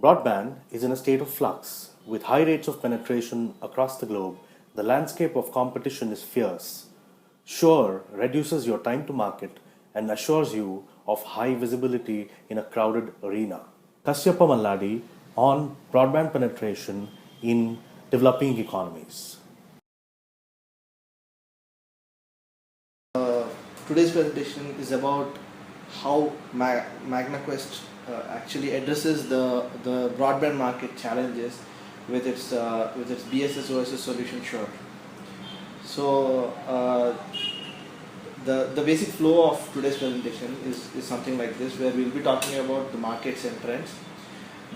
Broadband is in a state of flux. With high rates of penetration across the globe, the landscape of competition is fierce. Sure reduces your time to market and assures you of high visibility in a crowded arena. Kasyapa Malladi on broadband penetration in developing economies. Today's presentation is about how MagnaQuest actually addresses the broadband market challenges with its BSS OSS solution Sure. So the basic flow of today's presentation is something like this, where we'll be talking about the markets and trends.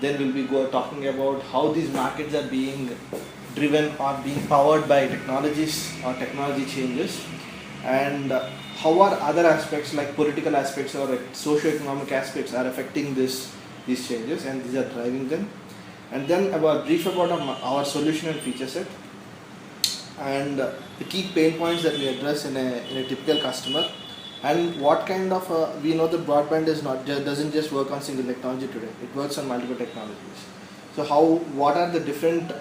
Then we'll be talking about how these markets are being driven or being powered by technologies or technology changes, and how are other aspects like political aspects or socio-economic aspects are affecting these changes, and these are driving them. And then brief about our solution and feature set, and the key pain points that we address in a typical customer, and what kind of we know that broadband doesn't just work on single technology today. It works on multiple technologies. So what are the different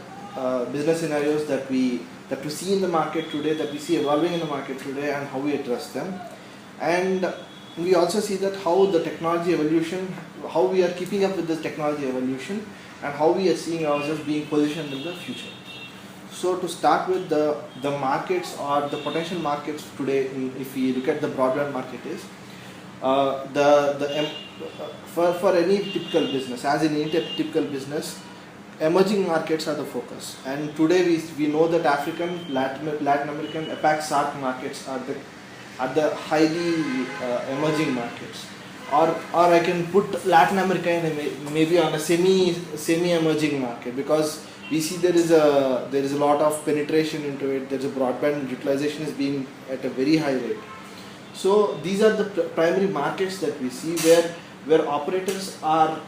business scenarios that we see in the market today, that we see evolving in the market today, and how we address them. And we also see that how the technology evolution, how we are keeping up with this technology evolution, and how we are seeing ourselves being positioned in the future. So to start with, the markets or the potential markets today, if we look at the broadband market, is for any typical business, as in any typical business, emerging markets are the focus. And today we know that African, Latin American, APAC, SAARC markets are the highly emerging markets. Or I can put Latin America in maybe on a semi-emerging market, because we see there is a lot of penetration into it. There's a broadband utilization is being at a very high rate. So these are the primary markets that we see where operators are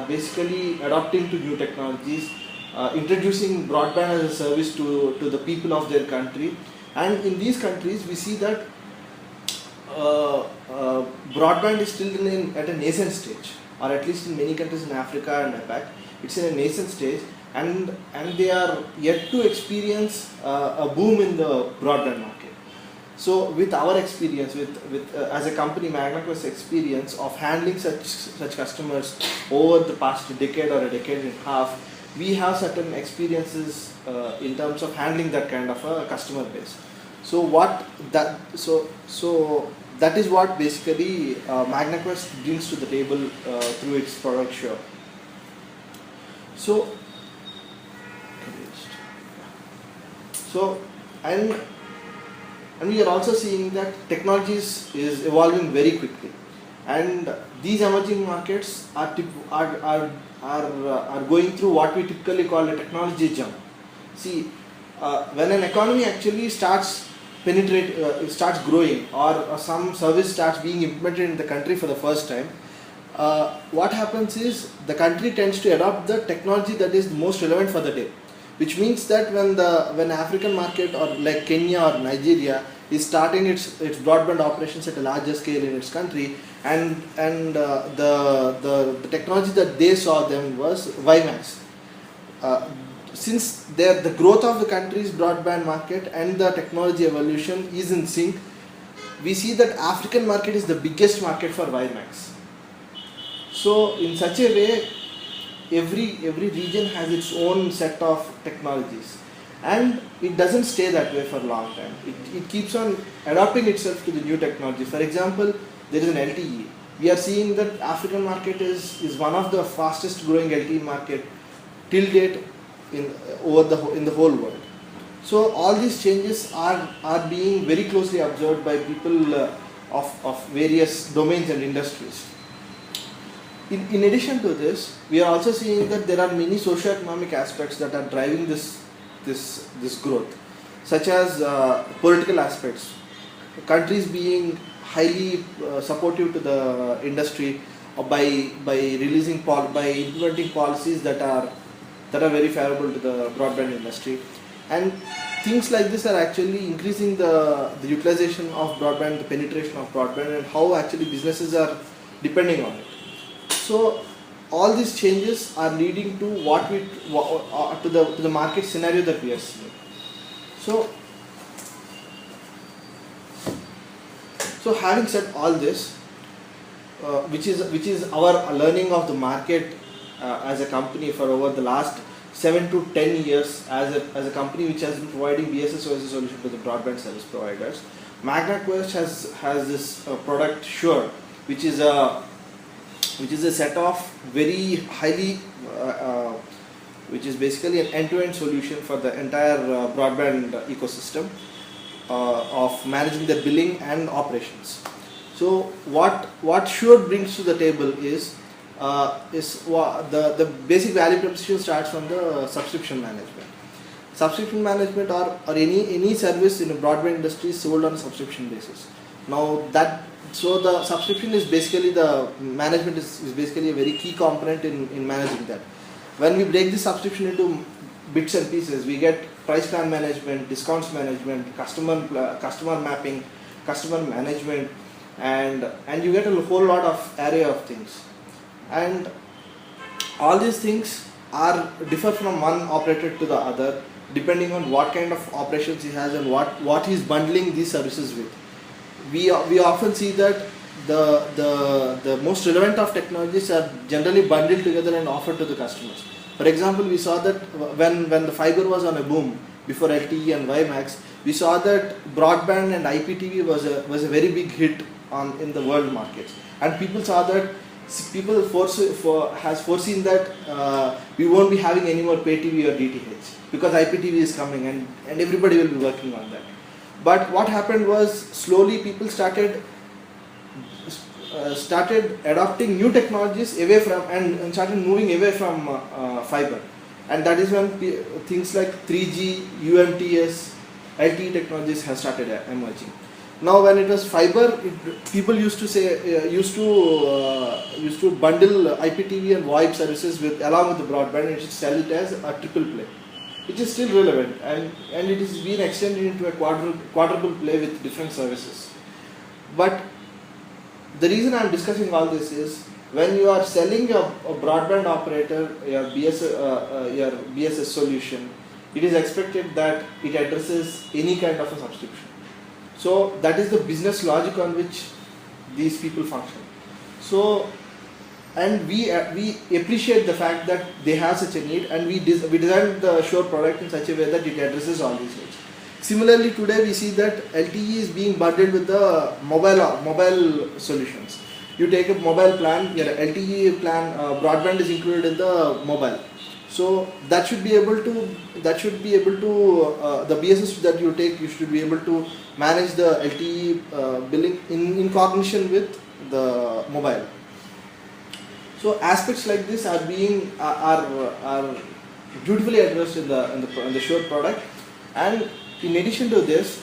basically adopting to new technologies, introducing broadband as a service to the people of their country. And in these countries, we see that broadband is still at a nascent stage, or at least in many countries in Africa and APAC, it's in a nascent stage, and they are yet to experience a boom in the broadband market. So with our experience, with as a company, MagnaQuest experience of handling such customers over the past decade or a decade and a half, we have certain experiences in terms of handling that kind of a customer base. So that is what basically MagnaQuest brings to the table through its product Sure. And we are also seeing that technology is evolving very quickly, and these emerging markets are going through what we typically call a technology jump. See, when an economy actually starts growing, or some service starts being implemented in the country for the first time, what happens is the country tends to adopt the technology that is most relevant for the day, which means that when African market, or like Kenya or Nigeria, is starting its broadband operations at a larger scale in its country, and the technology that they saw them was WiMAX. Since the growth of the country's broadband market and the technology evolution is in sync, we see that African market is the biggest market for WiMAX. So in such a way, every region has its own set of technologies, and it doesn't stay that way for a long time. It keeps on adapting itself to the new technology. For example, there is an LTE. We are seeing that African market is one of the fastest growing LTE market till date in the whole world. So all these changes are being very closely observed by people of various domains and industries. In addition to this, we are also seeing that there are many socio-economic aspects that are driving this growth, such as political aspects. Countries being highly supportive to the industry by implementing policies that are very favorable to the broadband industry, and things like this are actually increasing the utilization of broadband, the penetration of broadband, and how actually businesses are depending on it. So all these changes are leading to to the market scenario that we are seeing. So having said all this, which is our learning of the market as a company for over the last 7 to 10 years as a company which has been providing BSS OSS solution to the broadband service providers. MagnaQuest has this product Sure, which is a set of very highly which is basically an end-to-end solution for the entire broadband ecosystem of managing the billing and operations. So what Sure brings to the table is the basic value proposition starts from the subscription management. Subscription management or any service in the broadband industry is sold on a subscription basis. Now the subscription is basically the management is basically a very key component in managing that. When we break the subscription into bits and pieces, we get price plan management, discounts management, customer mapping, customer management, and you get a whole lot of array of things. And all these things are differ from one operator to the other depending on what kind of operations he has and what he's bundling these services with. We often see that the most relevant of technologies are generally bundled together and offered to the customers. For example, we saw that when the fiber was on a boom before LTE and WiMAX, we saw that broadband and IPTV was a very big hit in the world markets, and people saw that has foreseen that we won't be having any more pay TV or DTH because IPTV is coming and everybody will be working on that. But what happened was slowly people started adopting new technologies away from and started moving away from fiber, and that is when things like 3G, UMTS, LTE technologies have started emerging. Now, when it was fiber, people used to bundle IPTV and VoIP services along with the broadband and sell it as a triple play, which is still relevant, and it is being extended into a quadruple play with different services. But the reason I am discussing all this is when you are selling a broadband operator your BSS solution, it is expected that it addresses any kind of a subscription. So that is the business logic on which these people function. So, and we appreciate the fact that they have such a need, and we designed the Sure product in such a way that it addresses all these needs. Similarly, today we see that LTE is being bundled with the mobile solutions. You take a mobile plan, your LTE plan, broadband is included in the mobile. So that should be able to the BSS that you take, you should be able to manage the LTE billing in cognition with the mobile. So aspects like this are beautifully addressed in the Sure product. And in addition to this,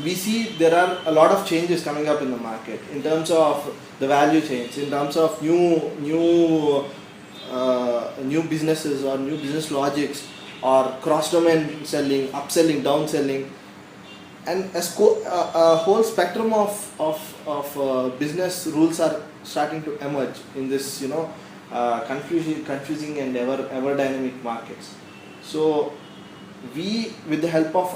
we see there are a lot of changes coming up in the market in terms of the value chains, in terms of new businesses or new business logics or cross-domain selling, upselling, downselling, and a whole spectrum of business rules are starting to emerge in this confusing and ever dynamic markets. So we, with the help of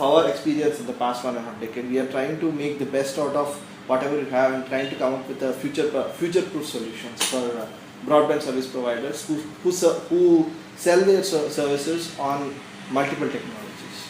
our experience in the past 1.5 decades, we are trying to make the best out of whatever we have and trying to come up with a future-proof solutions for broadband service providers who sell their services on multiple technologies.